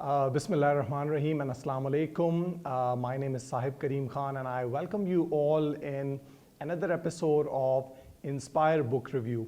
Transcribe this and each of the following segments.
Bismillahirrahmanirrahim and Assalamu alaikum. My name is Sahib Kareem Khan and I welcome you all in another episode of Inspire Book Review.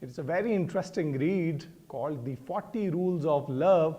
it's a very interesting read called The 40 Rules of Love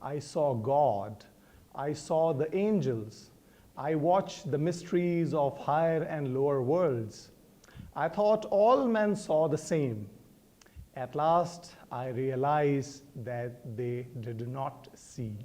I saw God, I saw the angels, I watched the mysteries of higher and lower worlds. I thought all men saw the same. At last, I realized that they did not see.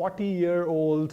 40-year-old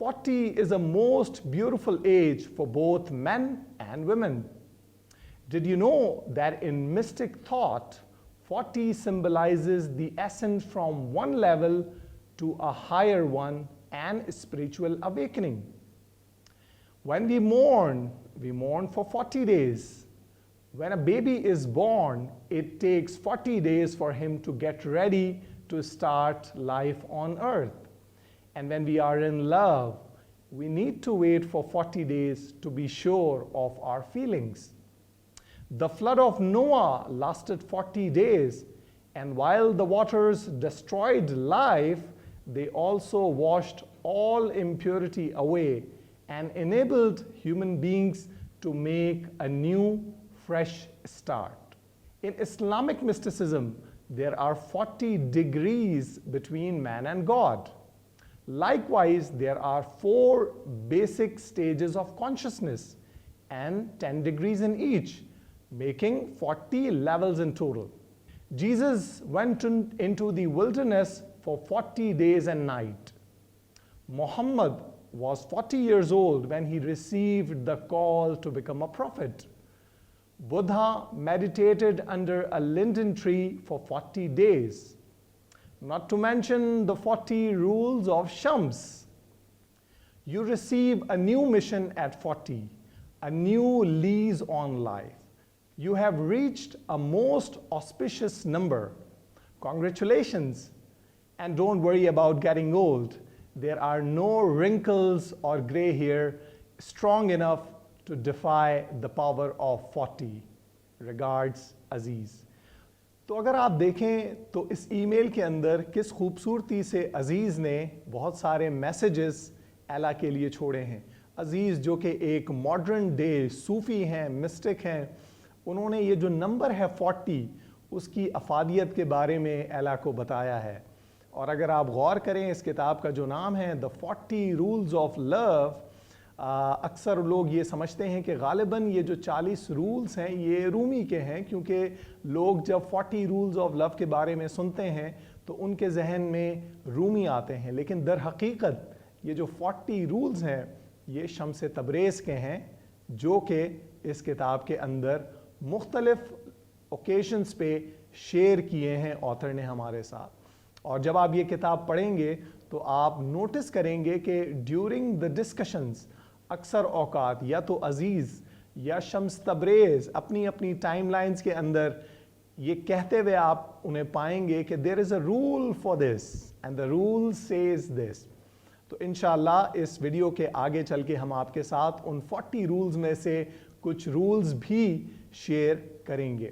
40 is a most beautiful age for both men and women. Did you know that in mystic thought, 40 symbolizes the ascent from one level to a higher one and spiritual awakening? When we mourn for 40 days. When a baby is born, it takes 40 days for him to get ready to start life on earth. And when we are in love, we need to wait for 40 days to be sure of our feelings. The flood of Noah lasted 40 days, and while the waters destroyed life, they also washed all impurity away and enabled human beings to make a new, fresh start. In Islamic mysticism, there are 40 degrees between man and God. Likewise, there are 4 basic stages of consciousness and 10 degrees in each, making 40 levels in total. Jesus went into the wilderness for 40 days and nights. Muhammad was 40 years old when he received the call to become a prophet. Buddha meditated under a linden tree for 40 days. Not to mention the 40 rules of Shams. You receive a new mission at 40, a new lease on life. You have reached a most auspicious number. Congratulations. And don't worry about getting old. There are no wrinkles or gray hair strong enough to defy the power of 40. Regards, Aziz. تو اگر آپ دیکھیں تو اس ای میل کے اندر کس خوبصورتی سے عزیز نے بہت سارے میسیجز ایلا کے لیے چھوڑے ہیں. عزیز جو کہ ایک ماڈرن ڈے صوفی ہیں, مسٹک ہیں, انہوں نے یہ جو نمبر ہے 40 اس کی افادیت کے بارے میں ایلا کو بتایا ہے. اور اگر آپ غور کریں اس کتاب کا جو نام ہے The 40 Rules of Love, اکثر لوگ یہ سمجھتے ہیں کہ غالباً یہ جو 40 رولز ہیں یہ رومی کے ہیں, کیونکہ لوگ جب 40 رولز آف لو کے بارے میں سنتے ہیں تو ان کے ذہن میں رومی آتے ہیں. لیکن در حقیقت یہ جو 40 رولز ہیں یہ شمس تبریز کے ہیں, جو کہ اس کتاب کے اندر مختلف اوکیشنز پہ شیئر کیے ہیں آتھر نے ہمارے ساتھ. اور جب آپ یہ کتاب پڑھیں گے تو آپ نوٹس کریں گے کہ ڈیورنگ دا ڈسکشنز اکثر اوقات یا تو عزیز یا شمس تبریز اپنی اپنی ٹائم لائنز کے اندر یہ کہتے ہوئے آپ انہیں پائیں گے کہ there is a rule for this and the rule says this. تو انشاءاللہ اس ویڈیو کے آگے چل کے ہم آپ کے ساتھ ان 40 رولز میں سے کچھ رولز بھی شیئر کریں گے.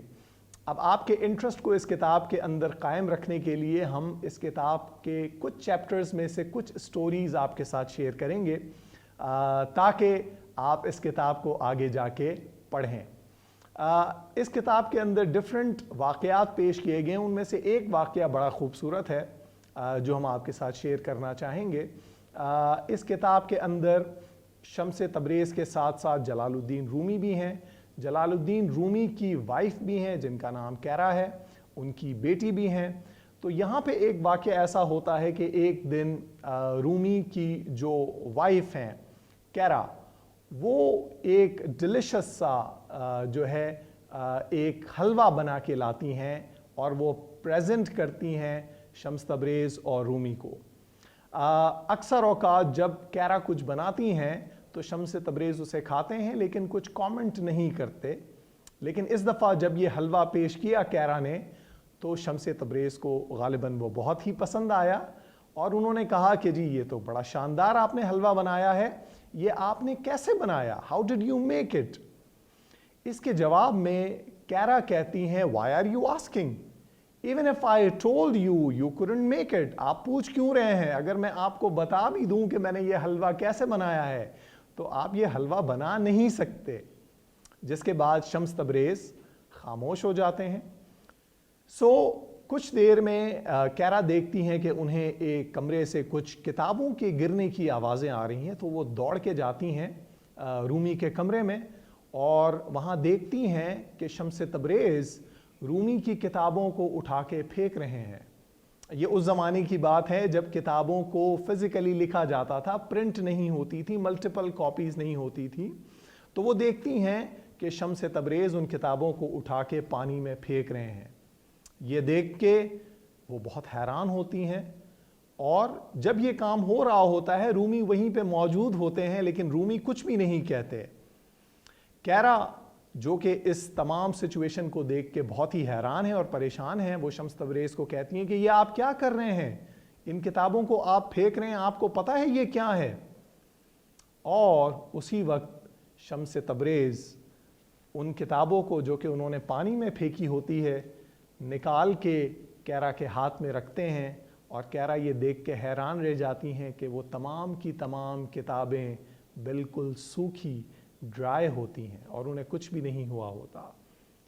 اب آپ کے انٹرسٹ کو اس کتاب کے اندر قائم رکھنے کے لیے ہم اس کتاب کے کچھ چیپٹرز میں سے کچھ سٹوریز آپ کے ساتھ شیئر کریں گے تاکہ آپ اس کتاب کو آگے جا کے پڑھیں. اس کتاب کے اندر ڈیفرنٹ واقعات پیش کیے گئے ہیں. ان میں سے ایک واقعہ بڑا خوبصورت ہے جو ہم آپ کے ساتھ شیئر کرنا چاہیں گے. اس کتاب کے اندر شمس تبریز کے ساتھ ساتھ جلال الدین رومی بھی ہیں. جلال الدین رومی کی وائف بھی ہیں جن کا نام کیرا ہے, ان کی بیٹی بھی ہیں. تو یہاں پہ ایک واقعہ ایسا ہوتا ہے کہ ایک دن رومی کی جو وائف ہیں کیرا, وہ ایک ڈیلیشس سا جو ہے ایک حلوہ بنا کے لاتی ہیں اور وہ پریزنٹ کرتی ہیں شمس تبریز اور رومی کو. اکثر اوقات جب کیرا کچھ بناتی ہیں تو شمس تبریز اسے کھاتے ہیں لیکن کچھ کامنٹ نہیں کرتے. لیکن اس دفعہ جب یہ حلوہ پیش کیا کیرا نے تو شمس تبریز کو غالباً وہ بہت ہی پسند آیا اور انہوں نے کہا کہ جی یہ تو بڑا شاندار آپ نے حلوہ بنایا ہے, یہ آپ نے کیسے بنایا, how did you make it. اس کے جواب میں کیرا کہتی ہیں why are you asking, even if I told you you couldn't make it. آپ پوچھ کیوں رہے ہیں, اگر میں آپ کو بتا بھی دوں کہ میں نے یہ حلوہ کیسے بنایا ہے تو آپ یہ حلوہ بنا نہیں سکتے. جس کے بعد شمس تبریز خاموش ہو جاتے ہیں. کچھ دیر میں کیرا دیکھتی ہیں کہ انہیں ایک کمرے سے کچھ کتابوں کے گرنے کی آوازیں آ رہی ہیں. تو وہ دوڑ کے جاتی ہیں رومی کے کمرے میں اور وہاں دیکھتی ہیں کہ شمس تبریز رومی کی کتابوں کو اٹھا کے پھینک رہے ہیں. یہ اس زمانے کی بات ہے جب کتابوں کو فزیکلی لکھا جاتا تھا، پرنٹ نہیں ہوتی تھی، ملٹیپل کاپیز نہیں ہوتی تھی. تو وہ دیکھتی ہیں کہ شمس تبریز ان کتابوں کو اٹھا کے پانی میں پھینک رہے ہیں. یہ دیکھ کے وہ بہت حیران ہوتی ہیں، اور جب یہ کام ہو رہا ہوتا ہے رومی وہیں پہ موجود ہوتے ہیں، لیکن رومی کچھ بھی نہیں کہتے. کیرا جو کہ اس تمام سچویشن کو دیکھ کے بہت ہی حیران ہے اور پریشان ہے، وہ شمس تبریز کو کہتی ہیں کہ یہ آپ کیا کر رہے ہیں، ان کتابوں کو آپ پھینک رہے ہیں، آپ کو پتہ ہے یہ کیا ہے؟ اور اسی وقت شمس تبریز ان کتابوں کو جو کہ انہوں نے پانی میں پھینکی ہوتی ہے نکال کے کیرا کے ہاتھ میں رکھتے ہیں، اور کیرا یہ دیکھ کے حیران رہ جاتی ہیں کہ وہ تمام کی تمام کتابیں بالکل سوکھی، ڈرائی ہوتی ہیں اور انہیں کچھ بھی نہیں ہوا ہوتا.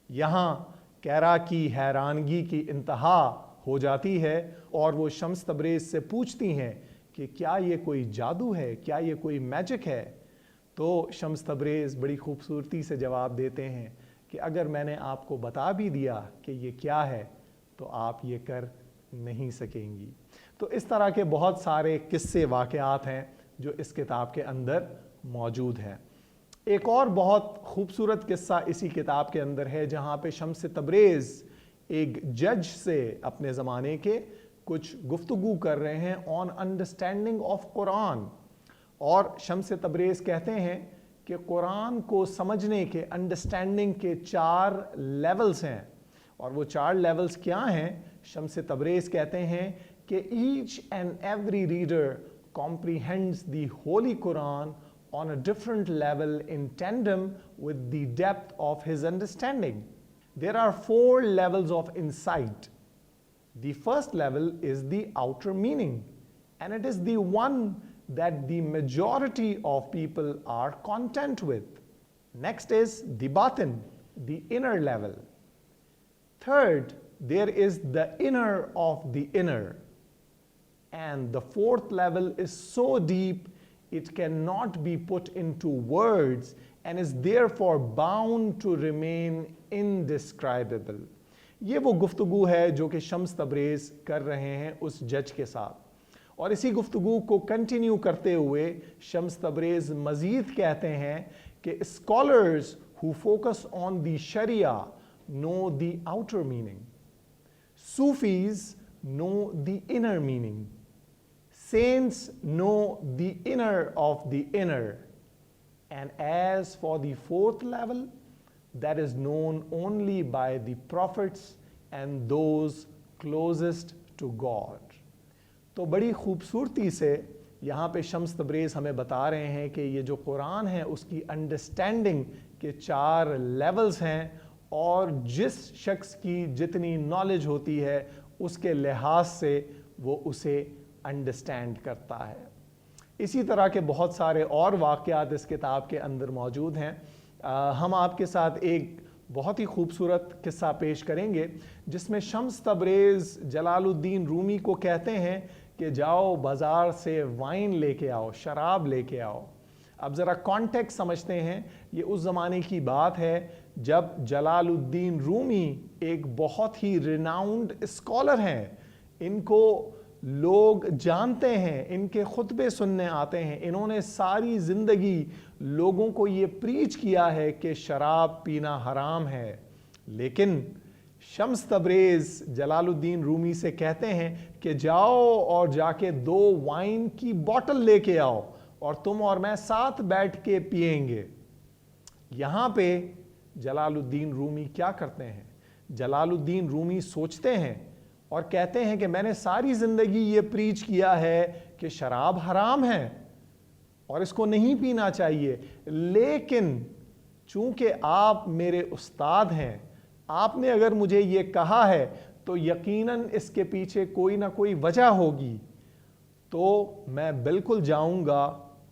یہاں کیرا کی حیرانگی کی انتہا ہو جاتی ہے اور وہ شمس تبریز سے پوچھتی ہیں کہ کیا یہ کوئی جادو ہے، کیا یہ کوئی میجک ہے؟ تو شمس تبریز بڑی خوبصورتی سے جواب دیتے ہیں کہ اگر میں نے آپ کو بتا بھی دیا کہ یہ کیا ہے تو آپ یہ کر نہیں سکیں گی. تو اس طرح کے بہت سارے قصے واقعات ہیں جو اس کتاب کے اندر موجود ہیں. ایک اور بہت خوبصورت قصہ اسی کتاب کے اندر ہے جہاں پہ شمس تبریز ایک جج سے اپنے زمانے کے کچھ گفتگو کر رہے ہیں آن انڈرسٹینڈنگ آف قرآن. اور شمس تبریز کہتے ہیں کہ قرآن کو سمجھنے کے، انڈرسٹینڈنگ کے 4 لیولز ہیں. اور وہ 4 لیولز کیا ہیں؟ شمس تبریز کہتے ہیں کہ each and every reader comprehends the Holy Quran on a different level in tandem with the depth of his understanding. There are 4 levels of insight. The first level is the outer meaning, and it is the one that the majority of people are content with. Next is the batin, the inner level. Third, there is the inner of the inner. And the 4th level is so deep it cannot be put into words and is therefore bound to remain indescribable. یہ وہ گفتگو ہے جو کہ شمس تبریز کر رہے ہیں اس جج کے ساتھ. اور اسی گفتگو کو کنٹینیو کرتے ہوئے شمس تبریز مزید کہتے ہیں کہ scholars who focus on the Sharia know the outer meaning. Sufis know the inner meaning. Saints know the inner of the inner. And as for the 4th level, that is known only by the prophets and those closest to God. تو بڑی خوبصورتی سے یہاں پہ شمس تبریز ہمیں بتا رہے ہیں کہ یہ جو قرآن ہے اس کی انڈرسٹینڈنگ کے 4 لیولز ہیں، اور جس شخص کی جتنی نالج ہوتی ہے اس کے لحاظ سے وہ اسے انڈرسٹینڈ کرتا ہے. اسی طرح کے بہت سارے اور واقعات اس کتاب کے اندر موجود ہیں. ہم آپ کے ساتھ ایک بہت ہی خوبصورت قصہ پیش کریں گے جس میں شمس تبریز جلال الدین رومی کو کہتے ہیں کہ جاؤ بازار سے وائن لے کے آؤ، شراب لے کے آؤ. اب ذرا کانٹیکس سمجھتے ہیں. یہ اس زمانے کی بات ہے جب جلال الدین رومی ایک بہت ہی ریناؤنڈ اسکالر ہیں، ان کو لوگ جانتے ہیں، ان کے خطبے سننے آتے ہیں. انہوں نے ساری زندگی لوگوں کو یہ پریچ کیا ہے کہ شراب پینا حرام ہے. لیکن شمس تبریز جلال الدین رومی سے کہتے ہیں کہ جاؤ اور جا کے 2 وائن کی بوٹل لے کے آؤ اور تم اور میں ساتھ بیٹھ کے پیئیں گے. یہاں پہ جلال الدین رومی کیا کرتے ہیں؟ جلال الدین رومی سوچتے ہیں اور کہتے ہیں کہ میں نے ساری زندگی یہ پریچ کیا ہے کہ شراب حرام ہے اور اس کو نہیں پینا چاہیے، لیکن چونکہ آپ میرے استاد ہیں، آپ نے اگر مجھے یہ کہا ہے تو یقیناً اس کے پیچھے کوئی نہ کوئی وجہ ہوگی، تو میں بالکل جاؤں گا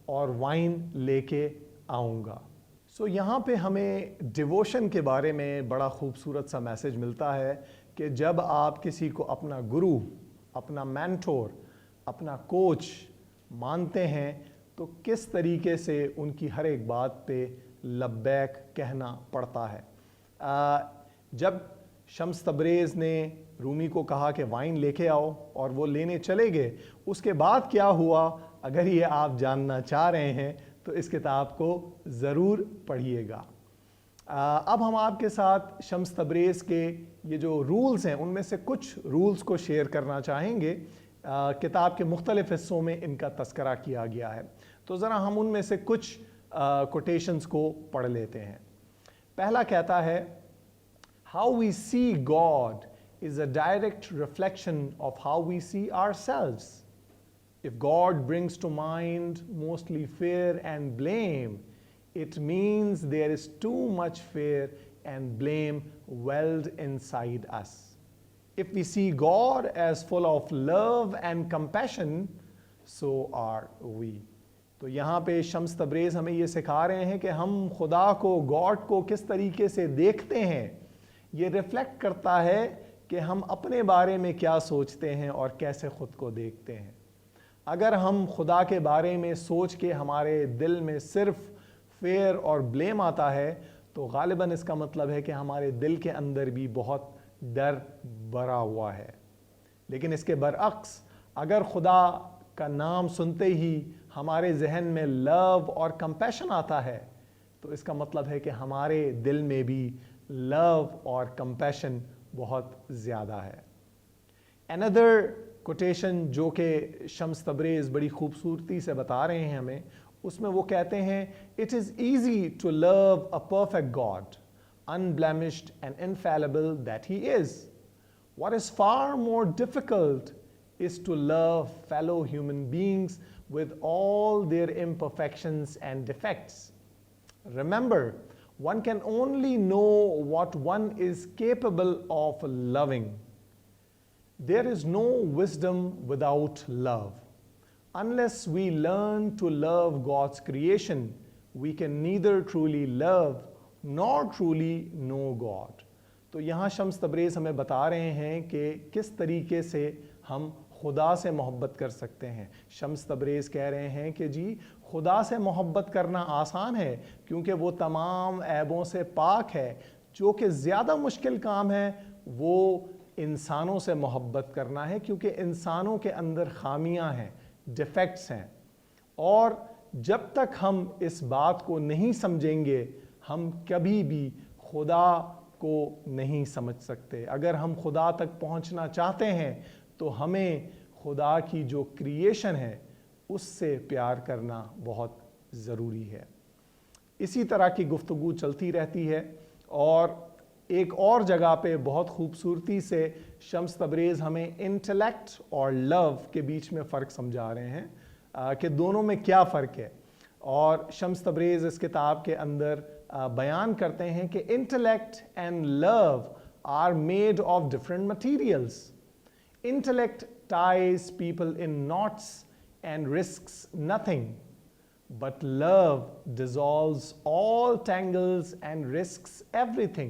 اور وائن لے کے آؤں گا. یہاں پہ ہمیں ڈیووشن کے بارے میں بڑا خوبصورت سا میسج ملتا ہے کہ جب آپ کسی کو اپنا گرو، اپنا مینٹور، اپنا کوچ مانتے ہیں تو کس طریقے سے ان کی ہر ایک بات پہ لبیک کہنا پڑتا ہے. جب شمس تبریز نے رومی کو کہا کہ وائن لے کے آؤ اور وہ لینے چلے گئے. اس کے بعد کیا ہوا اگر یہ آپ جاننا چاہ رہے ہیں تو اس کتاب کو ضرور پڑھیے گا. اب ہم آپ کے ساتھ شمس تبریز کے یہ جو رولز ہیں ان میں سے کچھ رولز کو شیئر کرنا چاہیں گے. کتاب کے مختلف حصوں میں ان کا تذکرہ کیا گیا ہے, تو ذرا ہم ان میں سے کچھ کوٹیشنز کو پڑھ لیتے ہیں. پہلا کہتا ہے how we see God is a direct reflection of how we see ourselves. If God brings to mind mostly fear and blame, it means there is too much fear and blame welled inside us. If we see God as full of love and compassion, so are we. تو یہاں پہ شمس تبریز ہمیں یہ سکھا رہے ہیں کہ ہم خدا کو, گاڈ کو کس طریقے سے دیکھتے ہیں. یہ ریفلیکٹ کرتا ہے کہ ہم اپنے بارے میں کیا سوچتے ہیں اور کیسے خود کو دیکھتے ہیں. اگر ہم خدا کے بارے میں سوچ کے ہمارے دل میں صرف فیئر اور بلیم آتا ہے تو غالباً اس کا مطلب ہے کہ ہمارے دل کے اندر بھی بہت ڈر بھرا ہوا ہے. لیکن اس کے برعکس اگر خدا کا نام سنتے ہی ہمارے ذہن میں لو اور کمپیشن آتا ہے تو اس کا مطلب ہے کہ ہمارے دل میں بھی لو اور کمپیشن بہت زیادہ ہے. another کوٹیشن جو کہ شمس تبریز بڑی خوبصورتی سے بتا رہے ہیں ہمیں, اس میں وہ کہتے ہیں it is easy to love a perfect God, unblemished and infallible that he is. What is far more difficult is to love fellow human beings with all their imperfections and defects. Remember, one can only know what one is capable of loving. There is no wisdom without love. Unless we learn to love God's creation, we can neither truly love nor truly know God. تو یہاں شمس تبریز ہمیں بتا رہے ہیں کہ کس طریقے سے ہم خدا سے محبت کر سکتے ہیں. شمس تبریز کہہ رہے ہیں کہ جی خدا سے محبت کرنا آسان ہے کیونکہ وہ تمام عیبوں سے پاک ہے. جو کہ زیادہ مشکل کام ہے وہ انسانوں سے محبت کرنا ہے کیونکہ انسانوں کے اندر خامیاں ہیں, ڈیفیکٹس ہیں. اور جب تک ہم اس بات کو نہیں سمجھیں گے ہم کبھی بھی خدا کو نہیں سمجھ سکتے. اگر ہم خدا تک پہنچنا چاہتے ہیں تو ہمیں خدا کی جو کریشن ہے اس سے پیار کرنا بہت ضروری ہے. اسی طرح کی گفتگو چلتی رہتی ہے اور ایک اور جگہ پہ بہت خوبصورتی سے شمس تبریز ہمیں انٹلیکٹ اور لو کے بیچ میں فرق سمجھا رہے ہیں کہ دونوں میں کیا فرق ہے. اور شمس تبریز اس کتاب کے اندر بیان کرتے ہیں کہ intellect and love are made of different materials. Intellect ties people in knots and risks nothing, but love dissolves all tangles and risks everything.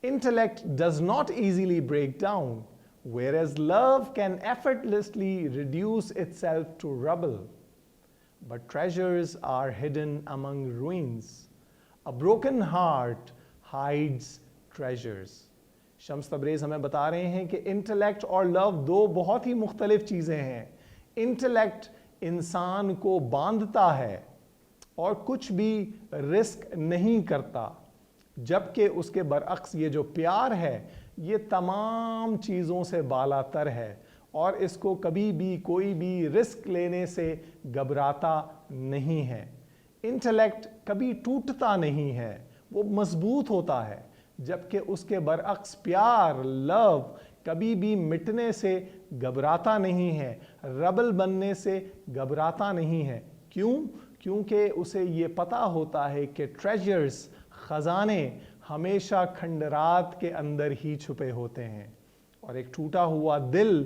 Intellect does not easily break down, whereas love can effortlessly reduce itself to rubble. But treasures are hidden among ruins. A broken heart hides treasures. شمس تبریز ہمیں بتا رہے ہیں کہ intellect اور لو دو بہت ہی مختلف چیزیں ہیں. انٹلیکٹ انسان کو باندھتا ہے اور کچھ بھی رسک نہیں کرتا, جبکہ اس کے برعکس یہ جو پیار ہے یہ تمام چیزوں سے بالا تر ہے اور اس کو کبھی بھی کوئی بھی رسک لینے سے گھبراتا نہیں ہے. انٹلیکٹ کبھی ٹوٹتا نہیں ہے, وہ مضبوط ہوتا ہے, جبکہ اس کے برعکس پیار, لو کبھی بھی مٹنے سے گھبراتا نہیں ہے, ربل بننے سے گھبراتا نہیں ہے. کیوں؟ کیونکہ اسے یہ پتہ ہوتا ہے کہ ٹریجرز, خزانے ہمیشہ کھنڈرات کے اندر ہی چھپے ہوتے ہیں اور ایک ٹوٹا ہوا دل,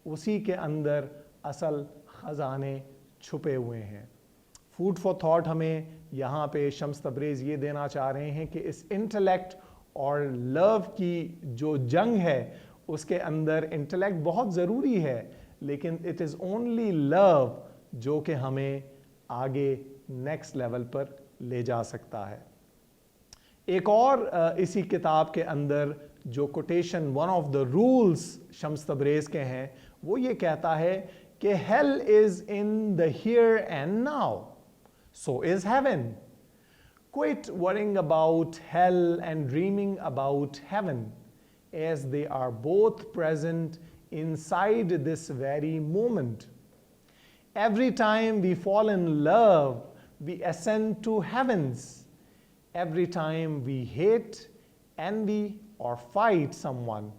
اسی کے اندر اصل خزانے چھپے ہوئے ہیں. فوڈ فار تھاٹ ہمیں یہاں پہ شمس تبریز یہ دینا چاہ رہے ہیں کہ اس انٹلیکٹ اور لو کی جو جنگ ہے اس کے اندر انٹلیکٹ بہت ضروری ہے, لیکن اٹ از اونلی لو جو کہ ہمیں آگے نیکسٹ لیول پر لے جا سکتا ہے. ایک اور اسی کتاب کے اندر جو quotation one of the rules Shams Tabriz کے ہیں وہ یہ کہتا ہے کہ hell is in the here and now, so is heaven. Quit worrying about hell and dreaming about heaven, as they are both present inside this very moment. Every time we fall in love, we ascend to heavens. Every time we hate, envy, or fight someone,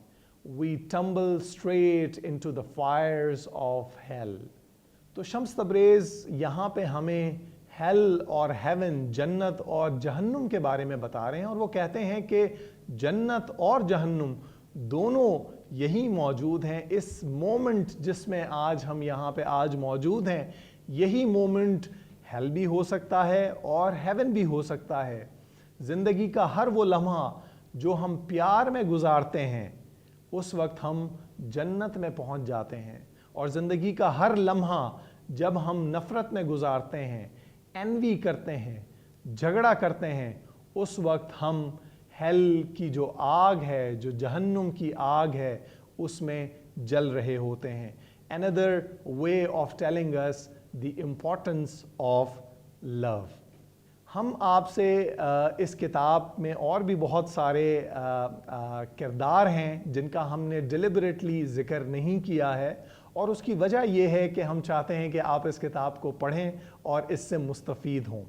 we tumble straight into the fires of hell. تو شمس تبریز یہاں پہ ہمیں heel اور heaven, جنت اور جہنم کے بارے میں بتا رہے ہیں، اور وہ کہتے ہیں کہ جنت اور جہنم دونوں یہی موجود ہیں اس مومنٹ جس میں آج ہم یہاں پہ آج موجود ہیں. یہی مومنٹ ہیل بھی ہو سکتا ہے اور ہیون بھی ہو سکتا ہے. زندگی کا ہر وہ لمحہ جو ہم پیار میں گزارتے ہیں اس وقت ہم جنت میں پہنچ جاتے ہیں، اور زندگی کا ہر لمحہ جب ہم نفرت میں گزارتے ہیں، انوی کرتے ہیں، جھگڑا کرتے ہیں، اس وقت ہم ہیل کی جو آگ ہے، جو جہنم کی آگ ہے، اس میں جل رہے ہوتے ہیں. Another way of telling us the importance of love. ہم آپ سے اس کتاب میں اور بھی بہت سارے کردار ہیں جن کا ہم نے ڈیلیبریٹلی ذکر نہیں کیا ہے، اور اس کی وجہ یہ ہے کہ ہم چاہتے ہیں کہ آپ اس کتاب کو پڑھیں اور اس سے مستفید ہوں.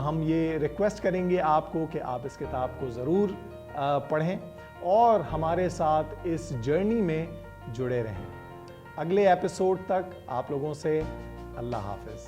ہم یہ ریکویسٹ کریں گے آپ کو کہ آپ اس کتاب کو ضرور پڑھیں اور ہمارے ساتھ اس جرنی میں جڑے رہیں. اگلے ایپیسوڈ تک آپ لوگوں سے اللہ حافظ.